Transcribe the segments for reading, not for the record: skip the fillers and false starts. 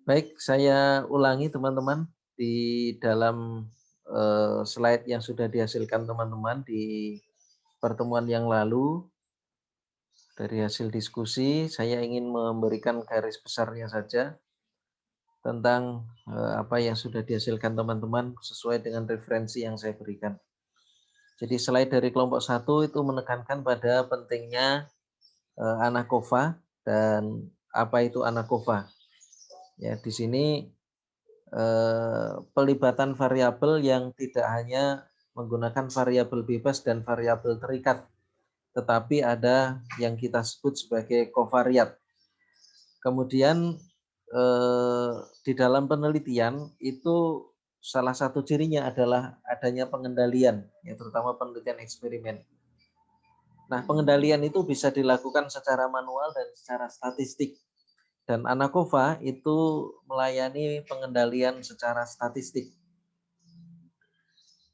Baik, saya ulangi teman-teman di dalam slide yang sudah dihasilkan teman-teman di pertemuan yang lalu. Dari hasil diskusi, saya ingin memberikan garis besarnya saja tentang apa yang sudah dihasilkan teman-teman sesuai dengan referensi yang saya berikan. Jadi slide dari kelompok 1 itu menekankan pada pentingnya ANACOVA dan apa itu ANACOVA. Ya, di sini pelibatan variabel yang tidak hanya menggunakan variabel bebas dan variabel terikat, tetapi ada yang kita sebut sebagai kovariat. Kemudian di dalam penelitian itu salah satu cirinya adalah adanya pengendalian, ya terutama penelitian eksperimen. Nah, pengendalian itu bisa dilakukan secara manual dan secara statistik. Dan ANACOVA itu melayani pengendalian secara statistik.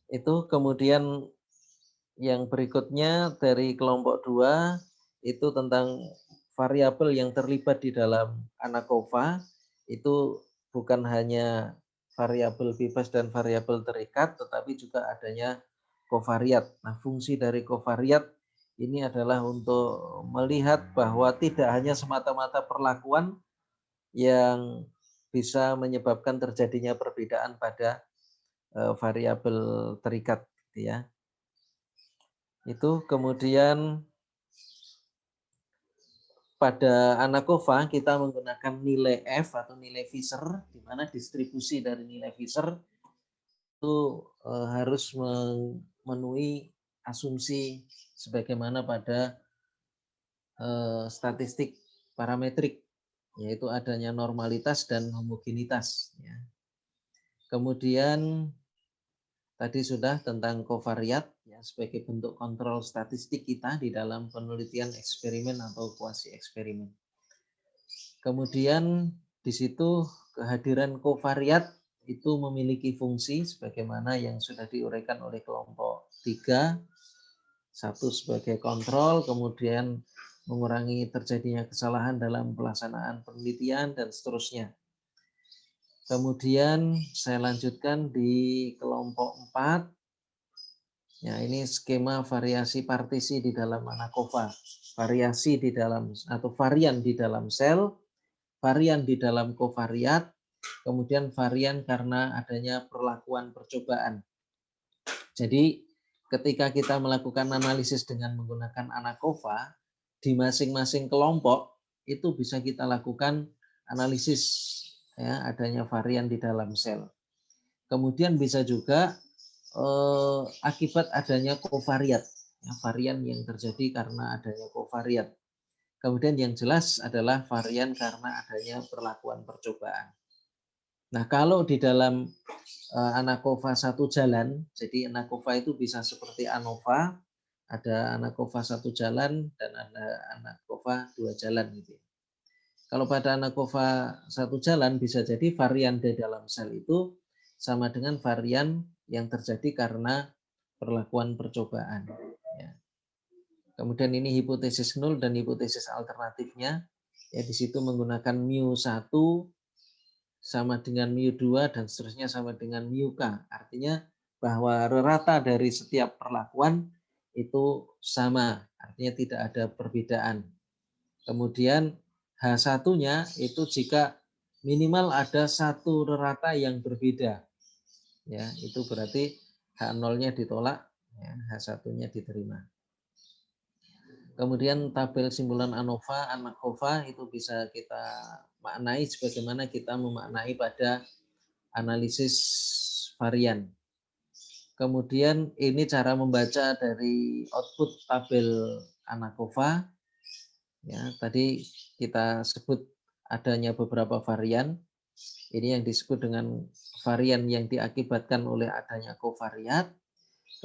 Itu kemudian yang berikutnya dari kelompok 2 itu tentang variabel yang terlibat di dalam ANACOVA itu bukan hanya variabel bebas dan variabel terikat, tetapi juga adanya kovariat. Nah, fungsi dari kovariat ini adalah untuk melihat bahwa tidak hanya semata-mata perlakuan yang bisa menyebabkan terjadinya perbedaan pada variabel terikat, gitu ya. Itu kemudian pada ANACOVA kita menggunakan nilai F atau nilai Fisher, di mana distribusi dari nilai Fisher itu harus memenuhi asumsi sebagaimana pada statistik parametrik, yaitu adanya normalitas dan homogenitas. Ya. Kemudian tadi sudah tentang kovariat ya, sebagai bentuk kontrol statistik kita di dalam penelitian eksperimen atau kuasi eksperimen. Kemudian di situ kehadiran kovariat itu memiliki fungsi sebagaimana yang sudah diuraikan oleh kelompok 3. Satu sebagai kontrol, kemudian mengurangi terjadinya kesalahan dalam pelaksanaan penelitian dan seterusnya. Kemudian saya lanjutkan di kelompok 4. Ya, ini skema variasi partisi di dalam ANACOVA. Variasi di dalam atau varian di dalam sel, varian di dalam kovariat, kemudian varian karena adanya perlakuan percobaan. Jadi ketika kita melakukan analisis dengan menggunakan ANACOVA, di masing-masing kelompok itu bisa kita lakukan analisis ya, adanya varian di dalam sel. Kemudian bisa juga akibat adanya kovariat, ya, varian yang terjadi karena adanya kovariat. Kemudian yang jelas adalah varian karena adanya perlakuan percobaan. Nah, kalau di dalam ANACOVA satu jalan, jadi ANACOVA itu bisa seperti ANOVA, ada ANACOVA satu jalan dan ada ANACOVA dua jalan gitu. Kalau pada ANACOVA satu jalan bisa jadi varian di dalam sel itu sama dengan varian yang terjadi karena perlakuan percobaan. Ya. Kemudian ini hipotesis nul dan hipotesis alternatifnya. Ya, di situ menggunakan mu1 sama dengan mu2 dan seterusnya sama dengan mu-k. Artinya bahwa rata dari setiap perlakuan itu sama, artinya tidak ada perbedaan. Kemudian H1-nya itu jika minimal ada satu rata yang berbeda. Ya, itu berarti H0-nya ditolak, ya, H1-nya diterima. Kemudian tabel simpulan ANOVA, ANACOVA itu bisa kita maknai sebagaimana kita memaknai pada analisis varian. Kemudian ini cara membaca dari output tabel ANACOVA. Ya, tadi kita sebut adanya beberapa varian. Ini yang disebut dengan varian yang diakibatkan oleh adanya kovariat.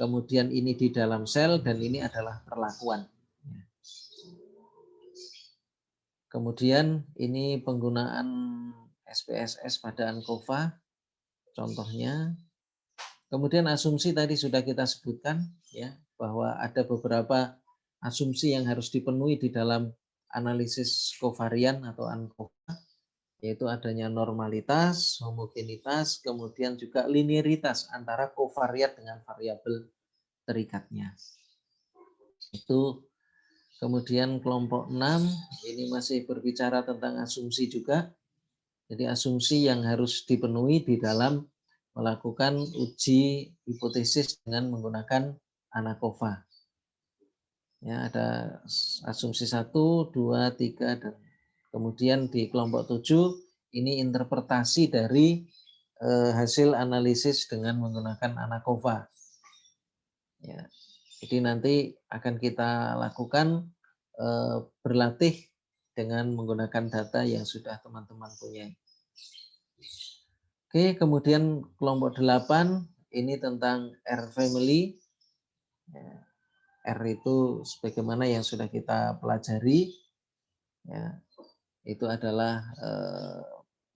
Kemudian ini di dalam sel dan ini adalah perlakuan. Kemudian ini penggunaan SPSS pada ANCOVA, contohnya. Kemudian asumsi tadi sudah kita sebutkan, ya, bahwa ada beberapa asumsi yang harus dipenuhi di dalam analisis kovarian atau ANCOVA, yaitu adanya normalitas, homogenitas, kemudian juga linearitas antara kovariat dengan variabel terikatnya. Itu kemudian kelompok 6 ini masih berbicara tentang asumsi juga. Jadi asumsi yang harus dipenuhi di dalam melakukan uji hipotesis dengan menggunakan ANACOVA. Ya, ada asumsi 1, 2, 3, dan kemudian di kelompok 7 ini interpretasi dari hasil analisis dengan menggunakan ANACOVA. Ya, jadi nanti akan kita lakukan berlatih dengan menggunakan data yang sudah teman-teman punya. Oke, kemudian kelompok 8 ini tentang R family. Ya, R itu sebagaimana yang sudah kita pelajari, ya, itu adalah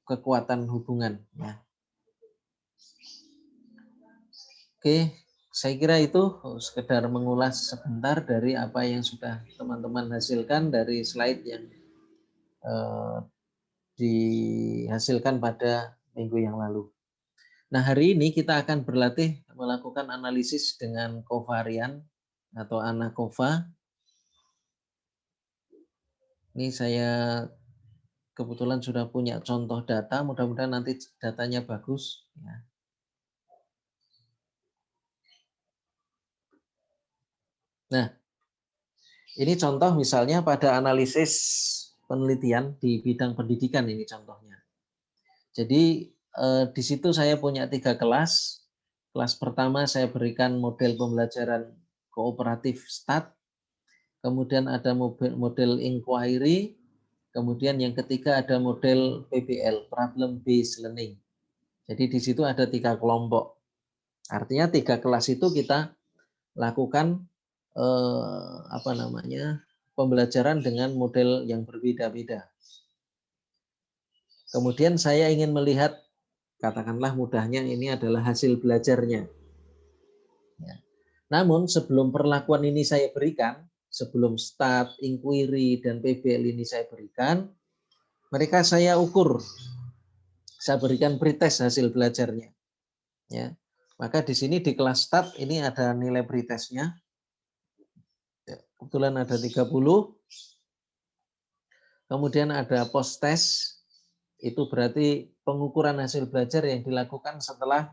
kekuatan hubungan. Ya. Oke, saya kira itu sekedar mengulas sebentar dari apa yang sudah teman-teman hasilkan dari slide yang dihasilkan pada minggu yang lalu. Nah, hari ini kita akan berlatih melakukan analisis dengan kovarian atau ANACOVA. Ini saya kebetulan sudah punya contoh data, mudah-mudahan nanti datanya bagus. Ya. Nah, ini contoh misalnya pada analisis penelitian di bidang pendidikan ini contohnya. Jadi di situ saya punya 3 kelas. Kelas pertama saya berikan model pembelajaran kooperatif STAT, kemudian ada model inquiry, kemudian yang ketiga ada model PBL, problem based learning. Jadi di situ ada 3 kelompok. Artinya 3 kelas itu kita lakukan pembelajaran dengan model yang berbeda-beda. Kemudian saya ingin melihat, katakanlah mudahnya ini adalah hasil belajarnya. Ya. Namun sebelum perlakuan ini saya berikan, sebelum start, inquiry, dan PBL ini saya berikan, mereka saya ukur, saya berikan pretest hasil belajarnya. Ya. Maka di sini di kelas start ini ada nilai pretestnya. Kebetulan ada 30. Kemudian ada post test, itu berarti pengukuran hasil belajar yang dilakukan setelah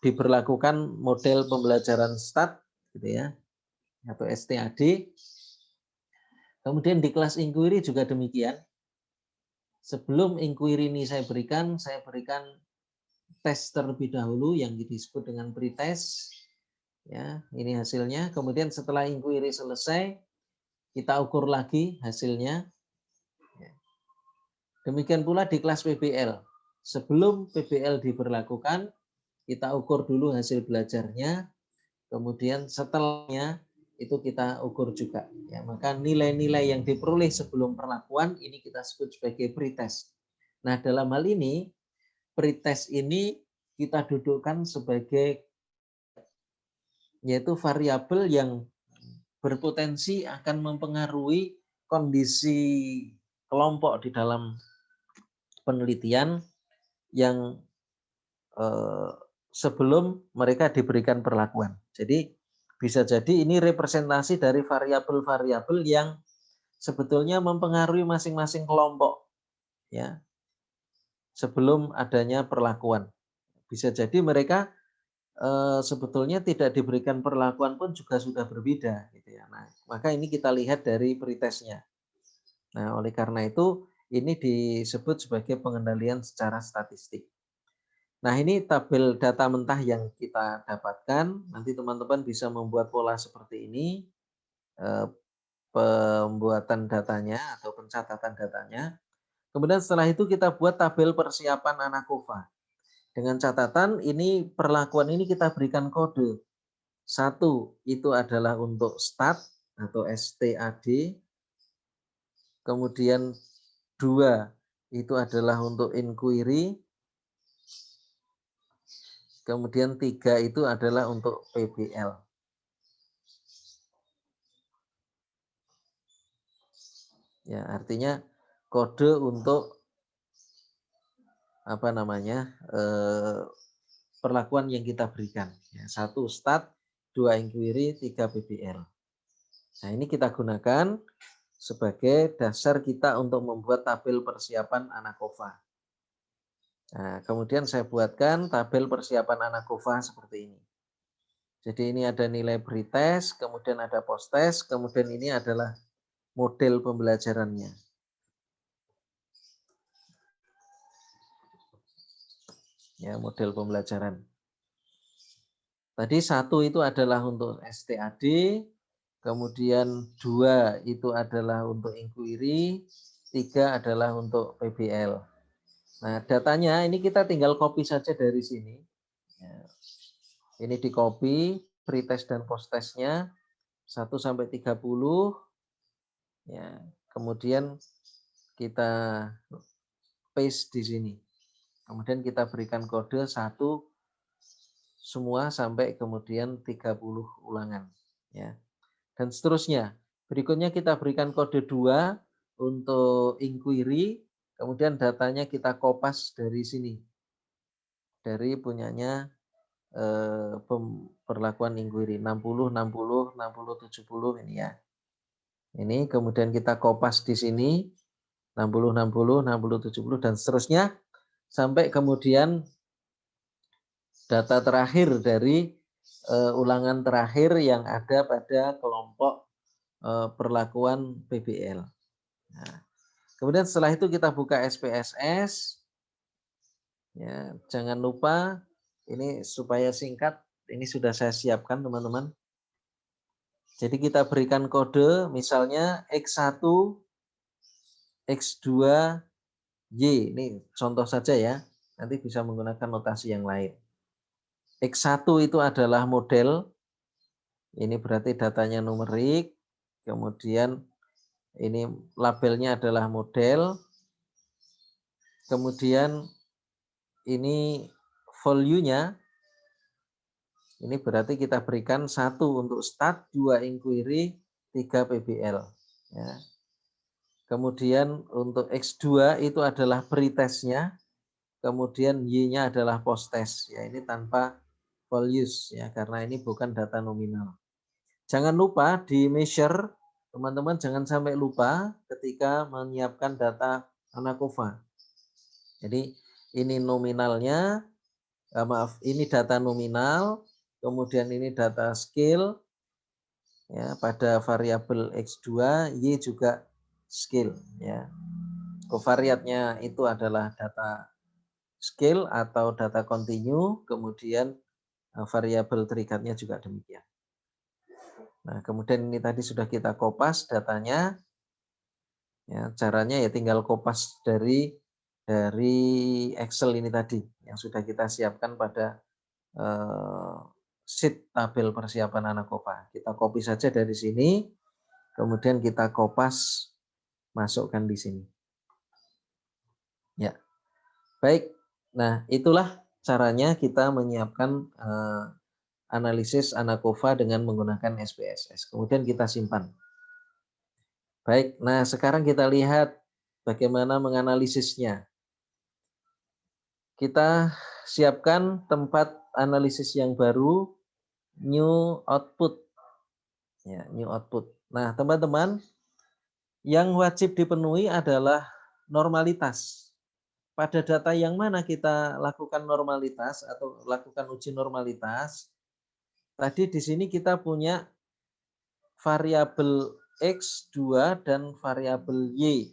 diberlakukan model pembelajaran STAT, gitu ya, atau STAD. Kemudian di kelas inquiry juga demikian. Sebelum inquiry ini saya berikan tes terlebih dahulu yang disebut dengan pretest. Ya, ini hasilnya. Kemudian setelah inquiry selesai, kita ukur lagi hasilnya. Demikian pula di kelas PBL. Sebelum PBL diberlakukan, kita ukur dulu hasil belajarnya, kemudian setelahnya itu kita ukur juga. Ya, maka nilai-nilai yang diperoleh sebelum perlakuan ini kita sebut sebagai pretest. Nah, dalam hal ini pretest ini kita dudukkan sebagai yaitu variabel yang berpotensi akan mempengaruhi kondisi kelompok di dalam penelitian yang sebelum mereka diberikan perlakuan. Jadi bisa jadi ini representasi dari variabel-variabel yang sebetulnya mempengaruhi masing-masing kelompok, ya, sebelum adanya perlakuan. Bisa jadi mereka sebetulnya tidak diberikan perlakuan pun juga sudah berbeda, gitu ya. Nah, maka ini kita lihat dari pretestnya. Nah, oleh karena itu ini disebut sebagai pengendalian secara statistik. Nah, ini tabel data mentah yang kita dapatkan. Nanti teman-teman bisa membuat pola seperti ini, pembuatan datanya atau pencatatan datanya. Kemudian setelah itu kita buat tabel persiapan ANACOVA. Dengan catatan ini perlakuan ini kita berikan kode. 1 itu adalah untuk STAT atau STAD. Kemudian 2 itu adalah untuk inquiry. Kemudian 3 itu adalah untuk PBL. Ya, artinya kode untuk apa namanya perlakuan yang kita berikan. 1 stat, 2 inquiry, 3 PBL. Nah, ini kita gunakan sebagai dasar kita untuk membuat tabel persiapan ANAKOFA. Nah, kemudian saya buatkan tabel persiapan ANAKOFA seperti ini. Jadi ini ada nilai pretest, kemudian ada posttest, kemudian ini adalah model pembelajarannya. Ya, model pembelajaran. Tadi 1 itu adalah untuk STAD, kemudian 2 itu adalah untuk inquiry, 3 adalah untuk PBL. Nah, datanya ini kita tinggal copy saja dari sini. Ini di copy, pretest dan posttestnya 1 sampai 30. Ya, kemudian kita paste di sini. Kemudian kita berikan kode 1 semua sampai kemudian 30 ulangan. Ya. Dan seterusnya. Berikutnya kita berikan kode 2 untuk inquiry, kemudian datanya kita kopas dari sini. Dari punyanya perlakuan inquiry 60, 60, 60, 70 ini ya. Ini kemudian kita kopas di sini 60, 60, 60, 70 dan seterusnya sampai kemudian data terakhir dari ulangan terakhir yang ada pada kelompok perlakuan PBL. Nah, kemudian setelah itu kita buka SPSS. Ya, jangan lupa ini supaya singkat, ini sudah saya siapkan teman-teman. Jadi kita berikan kode misalnya X1, X2, Y. Ini contoh saja ya. Nanti bisa menggunakan notasi yang lain. X1 itu adalah model. Ini berarti datanya numerik. Kemudian ini labelnya adalah model. Kemudian ini value-nya. Ini berarti kita berikan 1 untuk start, 2 inquiry, 3 PBL. Ya. Kemudian untuk X2 itu adalah pretestnya, kemudian Y-nya adalah posttest. Ya, ini tanpa values ya, karena ini bukan data nominal. Jangan lupa di measure, teman-teman jangan sampai lupa ketika menyiapkan data ANAKOFA. Jadi ini nominalnya, ini data nominal. Kemudian ini data skill ya, pada variabel X2, Y juga skill ya. Covariatnya itu adalah data skill atau data continue, kemudian variabel terikatnya juga demikian. Nah, kemudian ini tadi sudah kita kopas datanya. Ya, caranya ya tinggal kopas dari Excel ini tadi yang sudah kita siapkan pada sheet tabel persiapan ANAKOFA. Kita copy saja dari sini, kemudian kita kopas, masukkan di sini. Ya, baik. Nah, itulah caranya kita menyiapkan analisis ANAKOFA dengan menggunakan SPSS. Kemudian kita simpan. Baik, nah sekarang kita lihat bagaimana menganalisisnya. Kita siapkan tempat analisis yang baru, new output. Ya, new output. Nah, teman-teman, yang wajib dipenuhi adalah normalitas. Pada data yang mana kita lakukan normalitas atau lakukan uji normalitas? Tadi di sini kita punya variabel X2 dan variabel Y.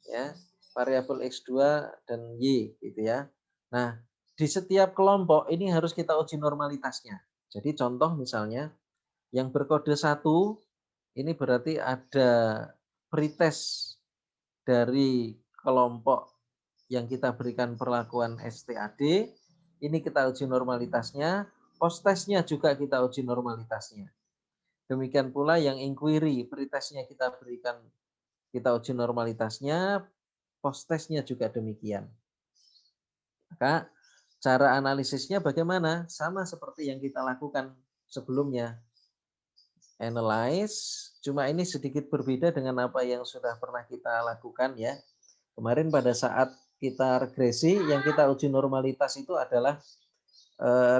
Ya, variabel X2 dan Y gitu ya. Nah, di setiap kelompok ini harus kita uji normalitasnya. Jadi contoh misalnya yang berkode 1 ini berarti ada pretest dari kelompok yang kita berikan perlakuan STAD, ini kita uji normalitasnya, posttestnya juga kita uji normalitasnya. Demikian pula yang inquiry, pretestnya kita berikan, kita uji normalitasnya, posttestnya juga demikian. Maka cara analisisnya bagaimana? Sama seperti yang kita lakukan sebelumnya. analyze. Cuma ini sedikit berbeda dengan apa yang sudah pernah kita lakukan ya. Kemarin pada saat kita regresi, yang kita uji normalitas itu adalah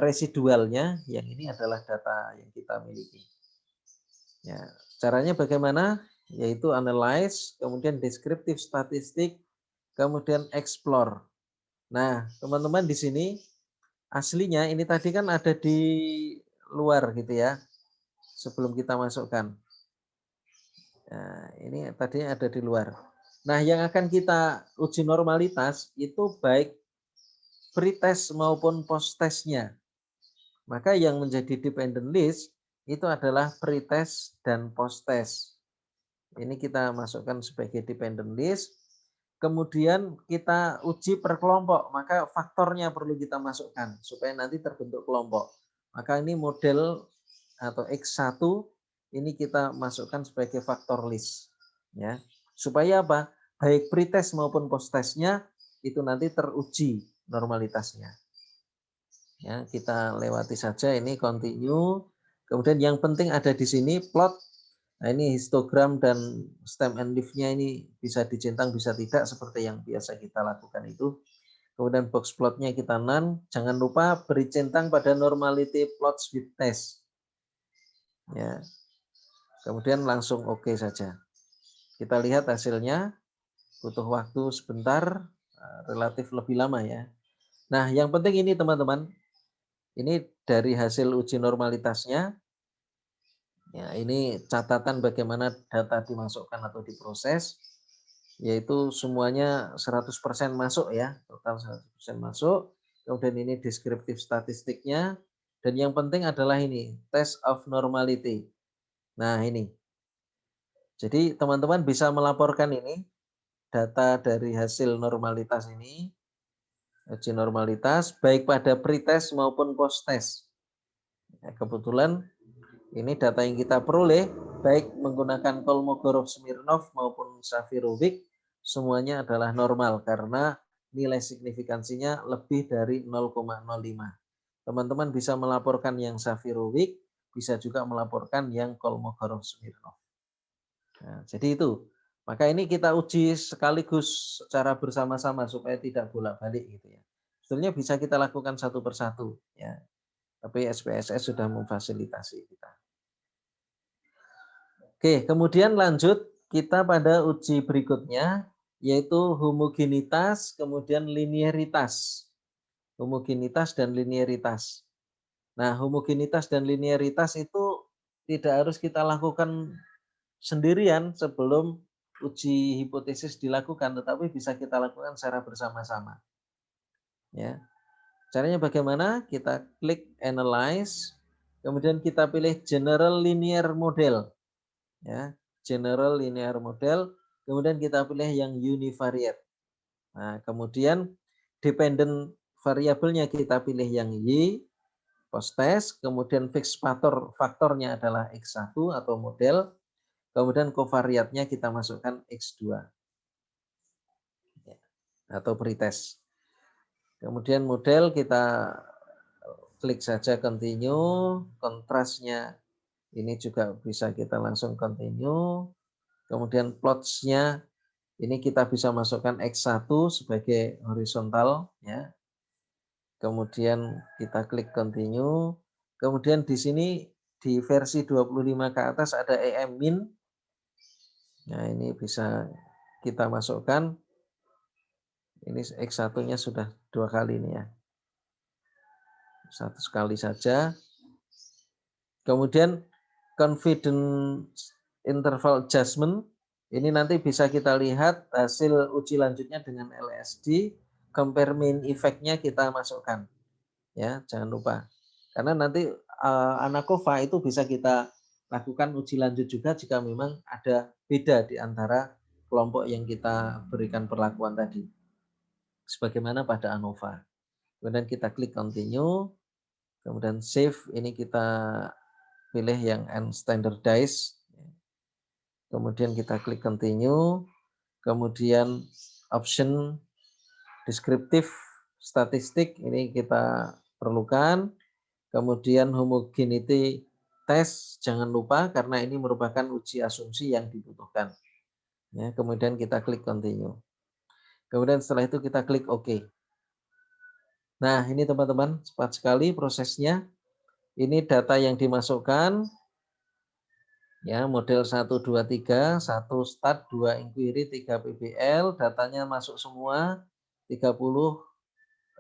residualnya, yang ini adalah data yang kita miliki. Ya, caranya bagaimana? Yaitu analyze, kemudian descriptive statistik, kemudian explore. Nah, teman-teman di sini aslinya ini tadi kan ada di luar gitu ya, sebelum kita masukkan. Nah, ini tadinya ada di luar. Nah, yang akan kita uji normalitas itu baik pretest maupun post-testnya. Maka yang menjadi dependent list itu adalah pretest dan post-test. Ini kita masukkan sebagai dependent list. Kemudian kita uji per kelompok, maka faktornya perlu kita masukkan supaya nanti terbentuk kelompok. Maka ini model atau X1 ini kita masukkan sebagai faktor list. Ya. Supaya apa? Baik pretest maupun post-testnya itu nanti teruji normalitasnya. Ya, kita lewati saja ini continue. Kemudian yang penting ada di sini plot. Nah, ini histogram dan stem and leaf-nya ini bisa dicentang bisa tidak seperti yang biasa kita lakukan itu. Kemudian box plotnya kita none. Jangan lupa beri centang pada normality plots with test. Ya. Kemudian langsung oke saja. Kita lihat hasilnya. Butuh waktu sebentar, relatif lebih lama ya. Nah, yang penting ini teman-teman. Ini dari hasil uji normalitasnya. Ya, ini catatan bagaimana data dimasukkan atau diproses. Yaitu semuanya 100% masuk ya. Total 100% masuk. Kemudian ini deskriptif statistiknya. Dan yang penting adalah ini, test of normality. Nah, ini. Jadi teman-teman bisa melaporkan ini, data dari hasil normalitas ini, uji normalitas, baik pada pretest maupun post-test. Ya, kebetulan ini data yang kita peroleh, baik menggunakan Kolmogorov-Smirnov maupun Safirovic, semuanya adalah normal karena nilai signifikansinya lebih dari 0,05. Teman-teman bisa melaporkan yang Safirovic, bisa juga melaporkan yang Kolmogorov-Smirnov. Nah, jadi itu. Maka ini kita uji sekaligus secara bersama-sama supaya tidak bolak-balik gitu ya. Sebetulnya bisa kita lakukan satu persatu ya. Tapi SPSS sudah memfasilitasi kita. Oke, kemudian lanjut kita pada uji berikutnya yaitu homogenitas kemudian linearitas. Homogenitas dan linearitas. Nah, homogenitas dan linearitas itu tidak harus kita lakukan sendirian sebelum uji hipotesis dilakukan, tetapi bisa kita lakukan secara bersama-sama. Ya. Caranya bagaimana? Kita klik analyze, kemudian kita pilih general linear model. Ya, general linear model, kemudian kita pilih yang univariate. Nah, kemudian dependent variabelnya kita pilih yang Y, post-test, kemudian fix faktornya adalah X1 atau model, kemudian covariatnya kita masukkan X2 atau pretest. Kemudian model kita klik saja continue, kontrasnya ini juga bisa kita langsung continue. Kemudian plots-nya ini kita bisa masukkan X1 sebagai horizontal ya. Kemudian kita klik continue. Kemudian di sini di versi 25 ke atas ada EM min. Nah, ini bisa kita masukkan. Ini X1-nya sudah 2 kali ini ya. Satu sekali saja. Kemudian confidence interval adjustment. Ini nanti bisa kita lihat hasil uji lanjutnya dengan LSD. Compare mean effect-nya kita masukkan. Ya, jangan lupa. Karena nanti ANACOVA itu bisa kita lakukan uji lanjut juga jika memang ada beda di antara kelompok yang kita berikan perlakuan tadi. Sebagaimana pada ANOVA. Kemudian kita klik continue. Kemudian save, ini kita pilih yang unstandardized. Kemudian kita klik continue. Kemudian option deskriptif statistik ini kita perlukan. Kemudian homogeneity pretest jangan lupa karena ini merupakan uji asumsi yang dibutuhkan. Ya, kemudian kita klik continue. Kemudian setelah itu kita klik OK. Nah, ini teman-teman, cepat sekali prosesnya. Ini data yang dimasukkan, ya, model 1, 2, 3, 1 start, 2 inquiry, 3 PBL, datanya masuk semua, 30,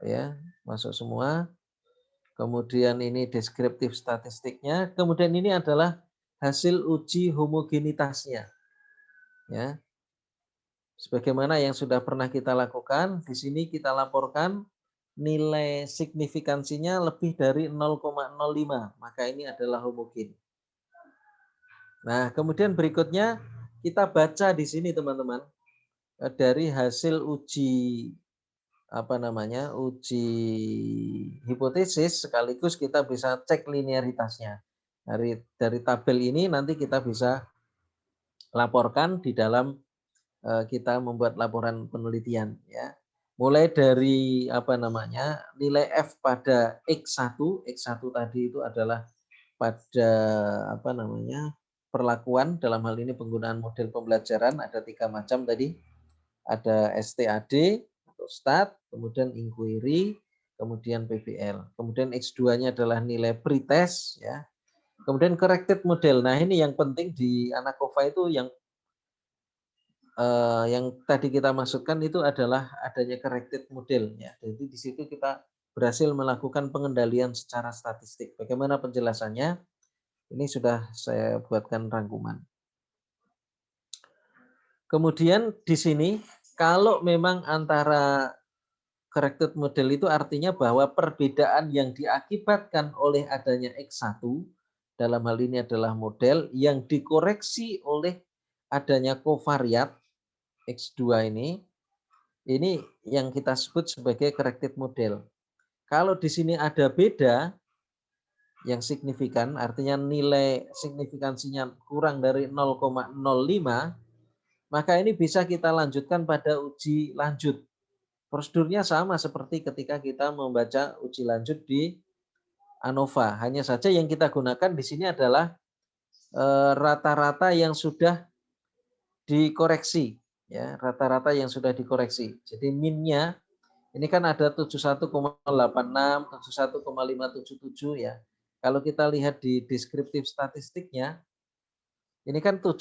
ya, masuk semua. Kemudian ini deskriptif statistiknya, kemudian ini adalah hasil uji homogenitasnya. Ya. Sebagaimana yang sudah pernah kita lakukan, di sini kita laporkan nilai signifikansinya lebih dari 0,05, maka ini adalah homogen. Nah, kemudian berikutnya kita baca di sini teman-teman, dari hasil uji uji hipotesis sekaligus kita bisa cek linearitasnya. Dari tabel ini nanti kita bisa laporkan di dalam kita membuat laporan penelitian, ya. Mulai dari nilai F pada X1 tadi itu adalah pada perlakuan, dalam hal ini penggunaan model pembelajaran ada 3 macam tadi. Ada STAD atau STAT, kemudian inquiry, kemudian PBL. Kemudian X2-nya adalah nilai pretest, ya. Kemudian corrected model. Nah, ini yang penting di ANACOVA itu yang tadi kita masukkan itu adalah adanya corrected model, ya. Jadi di situ kita berhasil melakukan pengendalian secara statistik. Bagaimana penjelasannya? Ini sudah saya buatkan rangkuman. Kemudian di sini kalau memang antara corrected model itu artinya bahwa perbedaan yang diakibatkan oleh adanya X1 dalam hal ini adalah model yang dikoreksi oleh adanya covariat X2 ini yang kita sebut sebagai corrected model. Kalau di sini ada beda yang signifikan, artinya nilai signifikansinya kurang dari 0,05, maka ini bisa kita lanjutkan pada uji lanjut. Prosedurnya sama seperti ketika kita membaca uji lanjut di ANOVA. Hanya saja yang kita gunakan di sini adalah rata-rata yang sudah dikoreksi, ya, rata-rata yang sudah dikoreksi. Jadi minnya ini kan ada 71,86, 71,577, ya. Kalau kita lihat di deskriptif statistiknya, ini kan 70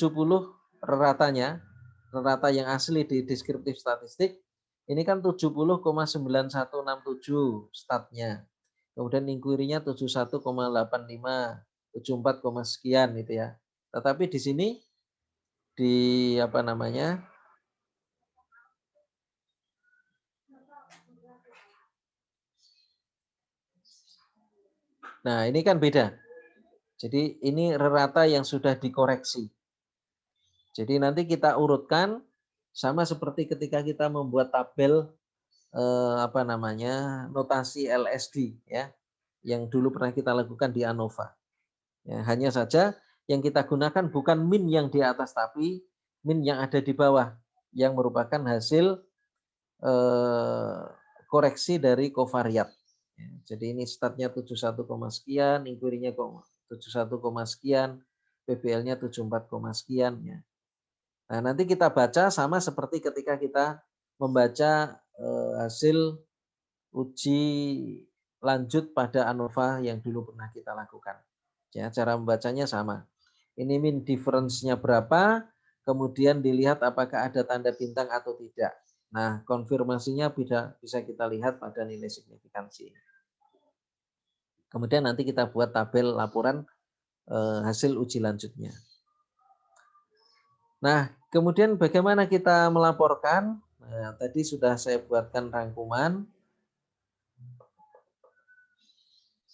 ratanya, rata yang asli di deskriptif statistik, ini kan 70,9167 statnya. Kemudian inquiry-nya 71,85, 74, sekian gitu ya. Tetapi di sini di Nah, ini kan beda. Jadi ini rata yang sudah dikoreksi. Jadi nanti kita urutkan sama seperti ketika kita membuat tabel notasi LSD, ya, yang dulu pernah kita lakukan di ANOVA. Ya, hanya saja yang kita gunakan bukan min yang di atas tapi min yang ada di bawah yang merupakan hasil koreksi dari covariat. Ya, jadi ini statnya 71, sekian, inquiry-nya 71, sekian, PBL-nya 74, sekian, ya. Nah, nanti kita baca sama seperti ketika kita membaca hasil uji lanjut pada ANOVA yang dulu pernah kita lakukan. Ya, cara membacanya sama. Ini mean difference-nya berapa, kemudian dilihat apakah ada tanda bintang atau tidak. Nah, konfirmasinya bisa kita lihat pada nilai signifikansi. Kemudian nanti kita buat tabel laporan hasil uji lanjutnya. Nah, kemudian bagaimana kita melaporkan? Nah, tadi sudah saya buatkan rangkuman.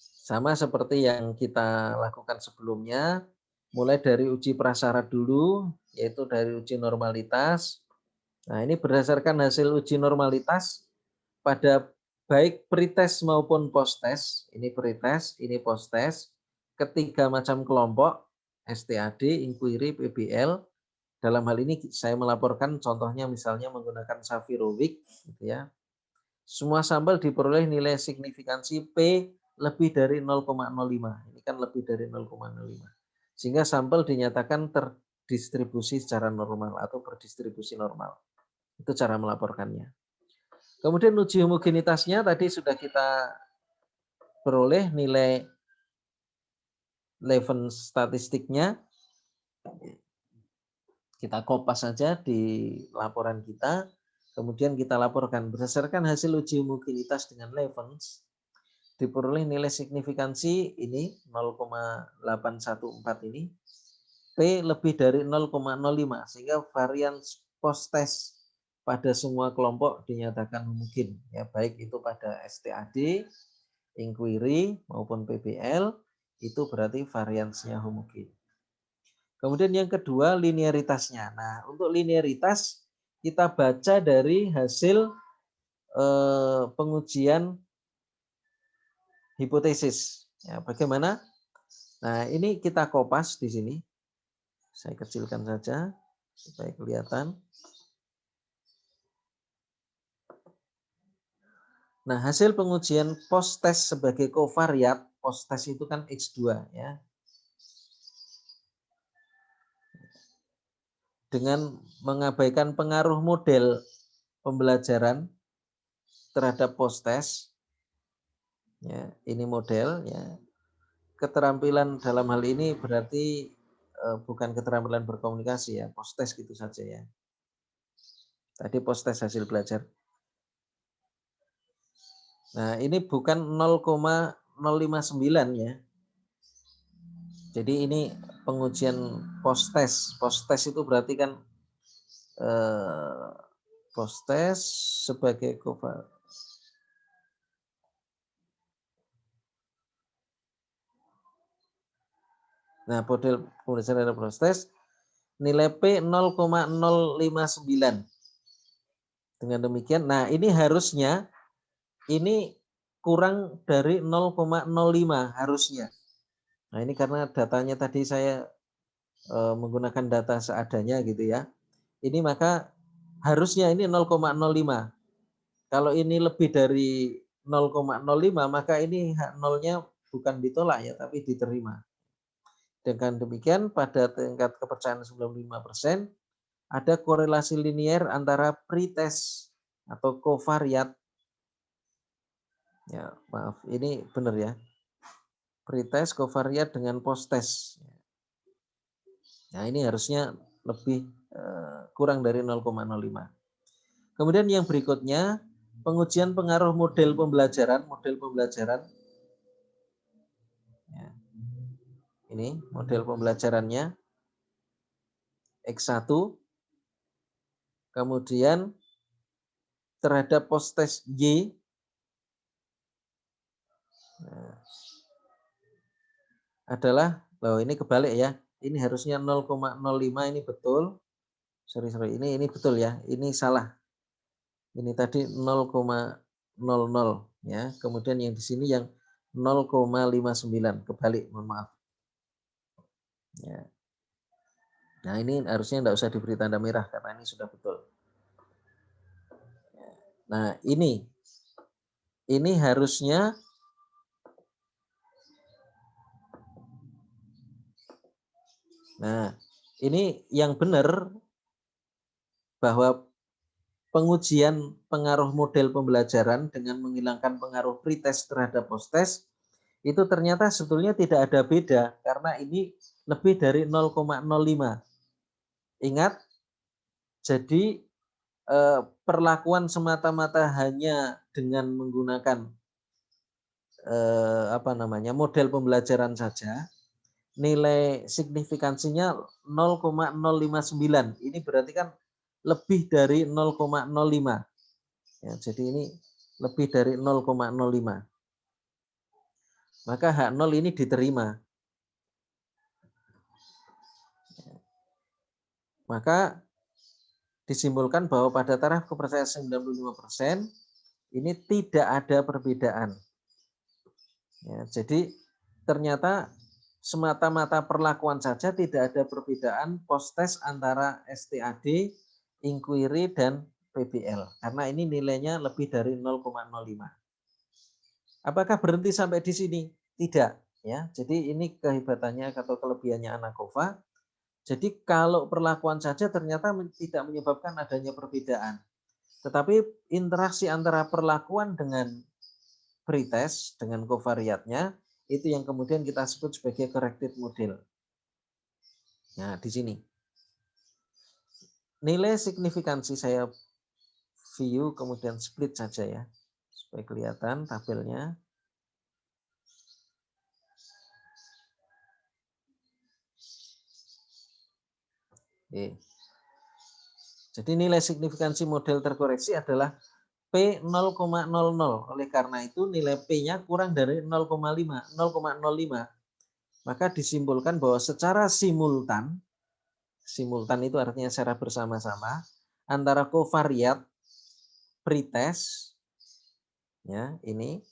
Sama seperti yang kita lakukan sebelumnya, mulai dari uji prasyarat dulu, yaitu dari uji normalitas. Nah, ini berdasarkan hasil uji normalitas pada baik pretest maupun post-test, ini pretest, ini post-test, ketiga macam kelompok, STAD, inquiry, PBL. Dalam hal ini saya melaporkan contohnya misalnya menggunakan Safirovic, gitu ya. Semua sampel diperoleh nilai signifikansi P lebih dari 0,05. Ini kan lebih dari 0,05. Sehingga sampel dinyatakan terdistribusi secara normal atau berdistribusi normal. Itu cara melaporkannya. Kemudian uji homogenitasnya tadi sudah kita peroleh nilai Leven statistiknya. Kita kopas saja di laporan kita. Kemudian kita laporkan berdasarkan hasil uji homogenitas dengan Levens diperoleh nilai signifikansi ini 0,814 ini P lebih dari 0,05 sehingga varian post test pada semua kelompok dinyatakan homogen ya, baik itu pada STAD, inquiry maupun PBL itu berarti variansinya homogen. Kemudian yang kedua linearitasnya. Nah, untuk linearitas kita baca dari hasil pengujian hipotesis. Ya, bagaimana? Nah, ini kita kopas di sini. Saya kecilkan saja supaya kelihatan. Nah, hasil pengujian post test sebagai covariat, post test itu kan X2 ya. Dengan mengabaikan pengaruh model pembelajaran terhadap post test. Ya, ini model ya. Keterampilan dalam hal ini berarti bukan keterampilan berkomunikasi ya, post test gitu saja ya. Tadi post test hasil belajar. Nah, ini bukan 0,059 ya. Jadi ini pengujian post test. Post test itu berarti kan post test sebagai covariat. Nah, model pembelajaran post test nilai P 0,059. Dengan demikian, nah ini harusnya ini kurang dari 0,05 harusnya. Nah ini karena datanya tadi saya menggunakan data seadanya gitu ya. Ini maka harusnya ini 0,05. Kalau ini lebih dari 0,05 maka ini hak nolnya bukan ditolak ya tapi diterima. Dengan demikian pada tingkat kepercayaan 95% ada korelasi linier antara pretest atau covariat. Ya, maaf, ini benar ya. Pretest covariat dengan post test. Nah, ini harusnya lebih kurang dari 0,05. Kemudian yang berikutnya, pengujian pengaruh model pembelajaran. Ya. Ini model pembelajarannya X1. Kemudian terhadap post test Y. Nah, adalah, loh ini kebalik ya. Ini harusnya 0,05 ini betul. Sorry, ini betul ya. Ini salah. Ini tadi 0,00 ya. Kemudian yang di sini yang 0,59 kebalik, mohon maaf. Ya. Nah, ini harusnya tidak usah diberi tanda merah karena ini sudah betul. Nah, ini harusnya ini yang benar bahwa pengujian pengaruh model pembelajaran dengan menghilangkan pengaruh pretest terhadap post test itu ternyata sebetulnya tidak ada beda karena ini lebih dari 0,05. Ingat, jadi perlakuan semata-mata hanya dengan menggunakan model pembelajaran saja, nilai signifikansinya 0,059. Ini berarti kan lebih dari 0,05. Ya, jadi ini lebih dari 0,05. Maka hak 0 ini diterima. Maka disimpulkan bahwa pada taraf kepercayaan 95% ini tidak ada perbedaan. Ya, jadi ternyata semata-mata perlakuan saja tidak ada perbedaan post test antara STAD, inquiry, dan PBL. Karena ini nilainya lebih dari 0,05. Apakah berhenti sampai di sini? Tidak, ya. Jadi ini kehebatannya atau kelebihannya ANAKOVA. Jadi kalau perlakuan saja ternyata tidak menyebabkan adanya perbedaan. Tetapi interaksi antara perlakuan dengan pretest, dengan covariatnya, itu yang kemudian kita sebut sebagai corrected model. Nah, di sini. Nilai signifikansi saya view kemudian split saja ya, supaya kelihatan tabelnya. Oke. Jadi nilai signifikansi model terkoreksi adalah P 0,00. Oleh karena itu nilai P-nya kurang dari 0,5, 0,05. Maka disimpulkan bahwa secara simultan itu artinya secara bersama-sama, antara covariat pretest, ya ini,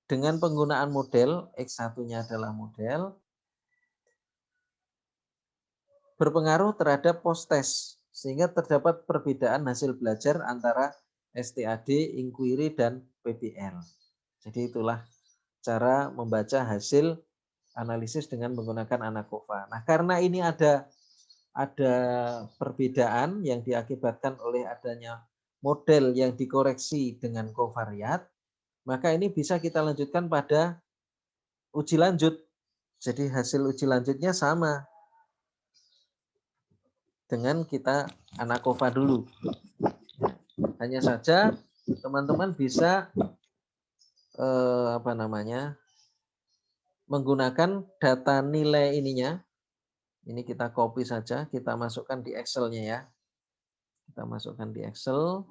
dengan penggunaan model, X1-nya adalah model, berpengaruh terhadap post-test, sehingga terdapat perbedaan hasil belajar antara STAD, inquiry, dan PBL. Jadi itulah cara membaca hasil analisis dengan menggunakan ANAKOVA. Nah, karena ini ada perbedaan yang diakibatkan oleh adanya model yang dikoreksi dengan covariat, maka ini bisa kita lanjutkan pada uji lanjut. Jadi hasil uji lanjutnya sama dengan kita ANAKOVA dulu. Hanya saja teman-teman bisa menggunakan data nilai ininya. Ini kita copy saja, kita masukkan di Excel-nya ya. Kita masukkan di Excel.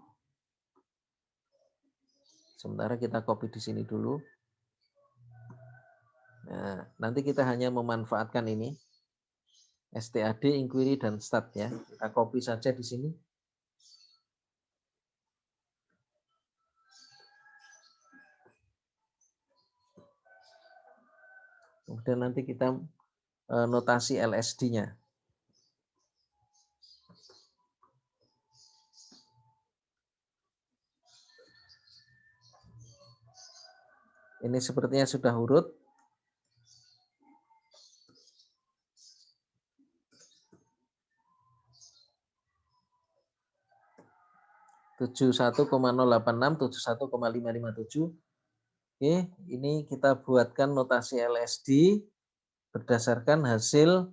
Sementara kita copy di sini dulu. Nah, nanti kita hanya memanfaatkan ini. STAD, inquiry, dan stat ya. Kita copy saja di sini. Kemudian nanti kita notasi LSD-nya. Ini sepertinya sudah urut. Tujuh 71,086, 71,557. Oke, ini kita buatkan notasi LSD berdasarkan hasil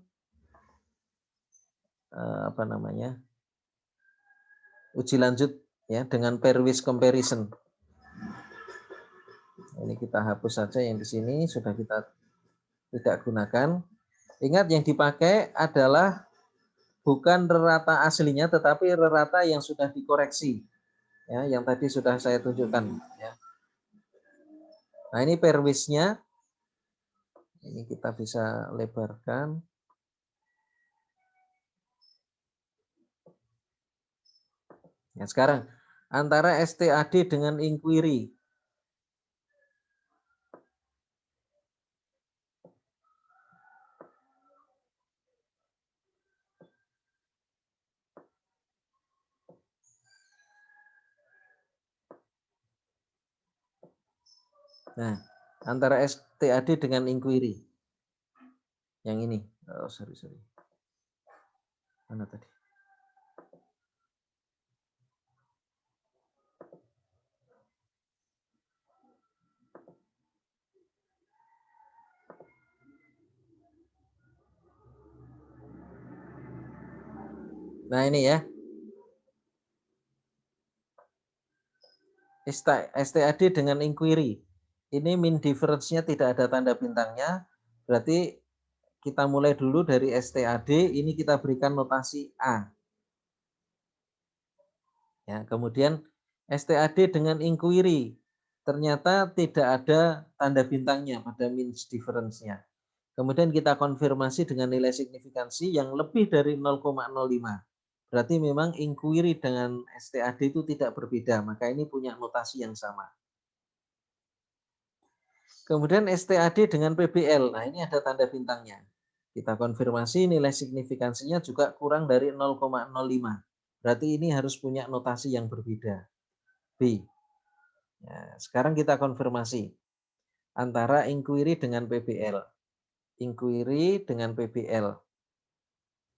uji lanjut ya dengan pair wise comparison. Ini kita hapus saja yang di sini sudah kita tidak gunakan. Ingat yang dipakai adalah bukan rerata aslinya tetapi rerata yang sudah dikoreksi. Ya, yang tadi sudah saya tunjukkan ya. Nah, ini pair wise-nya. Ini kita bisa lebarkan. Ya, sekarang antara STAD dengan inquiry. Nah, antara STAD dengan inquiry. Yang ini. Oh, sorry. Mana tadi? Nah, ini ya. STAD dengan inquiry. Ini mean difference-nya tidak ada tanda bintangnya. Berarti kita mulai dulu dari STAD, ini kita berikan notasi A. Ya, kemudian STAD dengan inquiry. Ternyata tidak ada tanda bintangnya pada mean difference-nya. Kemudian kita konfirmasi dengan nilai signifikansi yang lebih dari 0,05. Berarti memang inquiry dengan STAD itu tidak berbeda, maka ini punya notasi yang sama. Kemudian STAD dengan PBL, nah ini ada tanda bintangnya. Kita konfirmasi nilai signifikansinya juga kurang dari 0,05. Berarti ini harus punya notasi yang berbeda. B. Nah, sekarang kita konfirmasi. antara inquiry dengan PBL. Inquiry dengan PBL.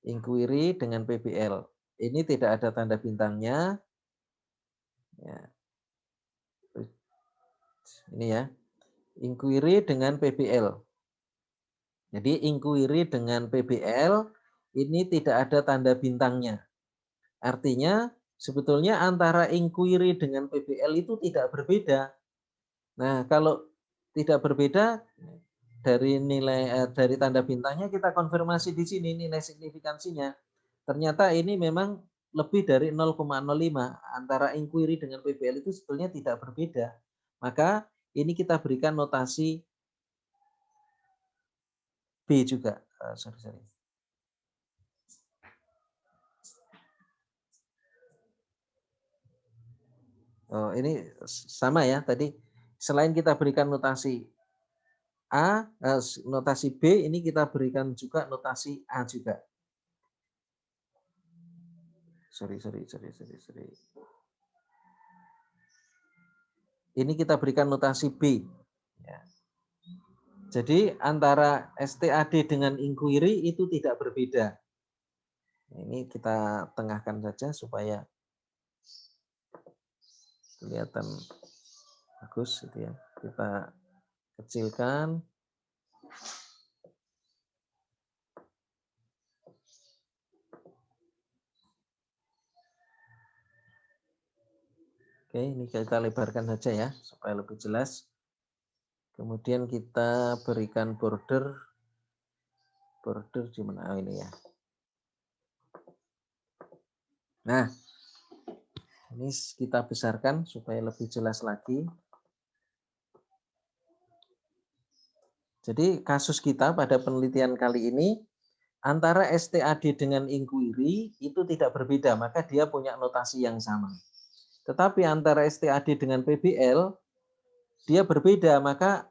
Inquiry dengan PBL. Ini tidak ada tanda bintangnya. Ya. Ini ya. Inquiry dengan PBL. Jadi inquiry dengan PBL ini tidak ada tanda bintangnya. Artinya sebetulnya antara inquiry dengan PBL itu tidak berbeda. Nah, kalau tidak berbeda dari dari tanda bintangnya kita konfirmasi di sini nilai signifikansinya. Ternyata ini memang lebih dari 0,05 antara inquiry dengan PBL itu sebetulnya tidak berbeda. Maka ini kita berikan notasi B juga. Sorry. Oh, ini sama ya tadi. Selain kita berikan notasi A, notasi B, ini kita berikan juga notasi A juga. Sorry. Ini kita berikan notasi B. Ya. Jadi antara STAD dengan inquiry itu tidak berbeda. Ini kita tengahkan saja supaya kelihatan bagus gitu ya. Kita kecilkan. Oke, ini kita lebarkan saja ya supaya lebih jelas. Kemudian kita berikan border di mana? Oh, ini ya. Nah, ini kita besarkan supaya lebih jelas lagi. Jadi kasus kita pada penelitian kali ini antara STAD dengan inquiry itu tidak berbeda, maka dia punya notasi yang sama. Tetapi antara STAD dengan PBL dia berbeda, maka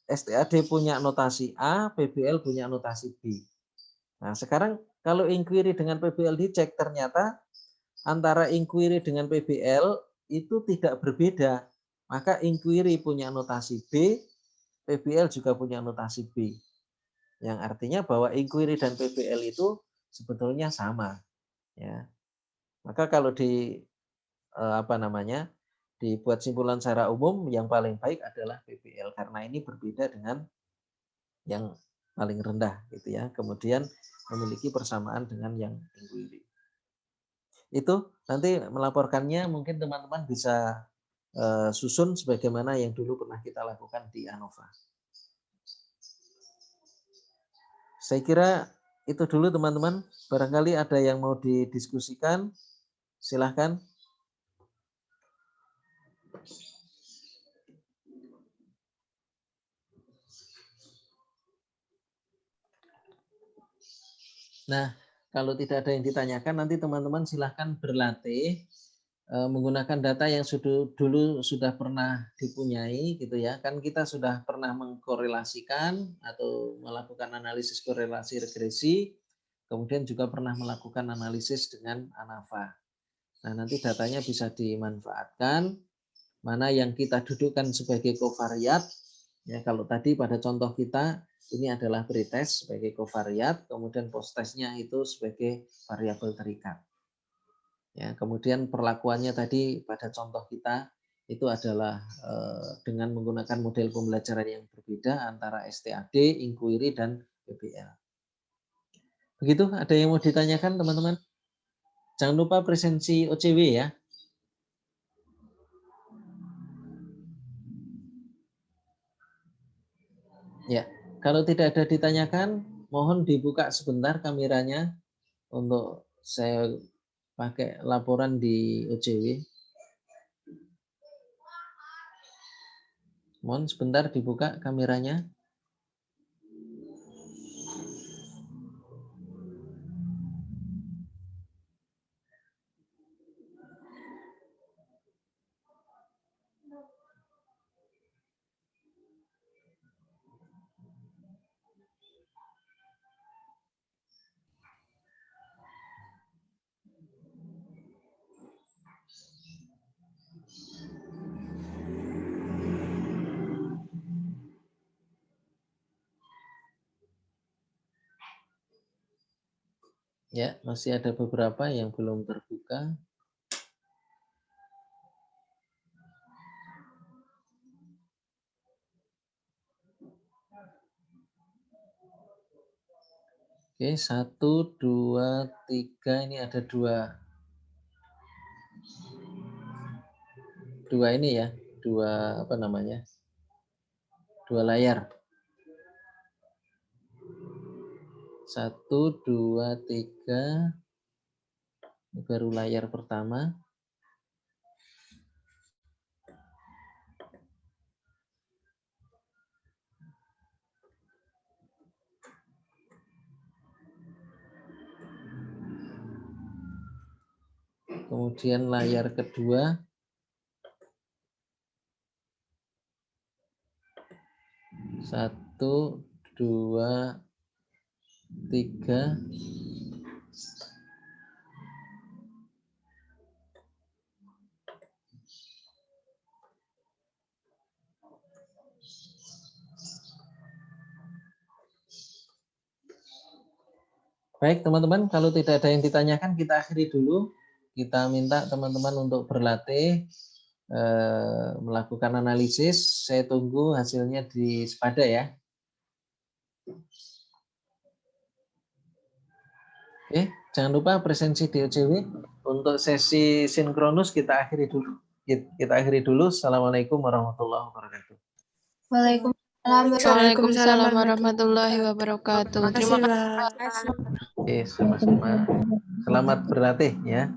STAD punya notasi A, PBL punya notasi B. Nah, sekarang kalau inquiry dengan PBL dicek ternyata antara inquiry dengan PBL itu tidak berbeda. Maka inquiry punya notasi B, PBL juga punya notasi B. Yang artinya bahwa inquiry dan PBL itu sebetulnya sama. Ya. Maka kalau dibuat simpulan secara umum yang paling baik adalah PBL karena ini berbeda dengan yang paling rendah gitu ya. Kemudian memiliki persamaan dengan yang inquiry. Itu nanti melaporkannya mungkin teman-teman bisa susun sebagaimana yang dulu pernah kita lakukan di ANOVA. Saya kira itu dulu teman-teman. Barangkali ada yang mau didiskusikan, silahkan. Nah, kalau tidak ada yang ditanyakan, nanti teman-teman silahkan berlatih menggunakan data yang dulu sudah pernah dipunyai gitu ya. Kan kita sudah pernah mengkorelasikan atau melakukan analisis korelasi regresi, kemudian juga pernah melakukan analisis dengan ANAVA. Nah, nanti datanya bisa dimanfaatkan, mana yang kita dudukkan sebagai covariat. Ya, kalau tadi pada contoh kita ini adalah pretest sebagai covariat, kemudian post-testnya itu sebagai variabel terikat. Ya, kemudian perlakuannya tadi pada contoh kita itu adalah dengan menggunakan model pembelajaran yang berbeda antara STAD, inquiry, dan PBL. Begitu, ada yang mau ditanyakan teman-teman? Jangan lupa presensi OCW ya. Ya, kalau tidak ada ditanyakan, mohon dibuka sebentar kameranya untuk saya pakai laporan di OCW. Mohon sebentar dibuka kameranya. Ya, masih ada beberapa yang belum terbuka. Oke, 1, 2, 3, ini ada dua ini ya, dua apa namanya, dua layar. 1, 2, 3, ini baru layar pertama. Kemudian layar kedua. 1, 2, 3. Baik teman-teman, kalau tidak ada yang ditanyakan kita akhiri dulu. Kita minta teman-teman untuk berlatih melakukan analisis. Saya tunggu hasilnya di Sepada ya. Oke, jangan lupa presensi di OJW. Untuk sesi sinkronus kita akhiri dulu. Assalamualaikum warahmatullahi wabarakatuh. Waalaikumsalam warahmatullahi wabarakatuh. Terima kasih, Pak. Oke, sama-sama. Selamat berlatih ya.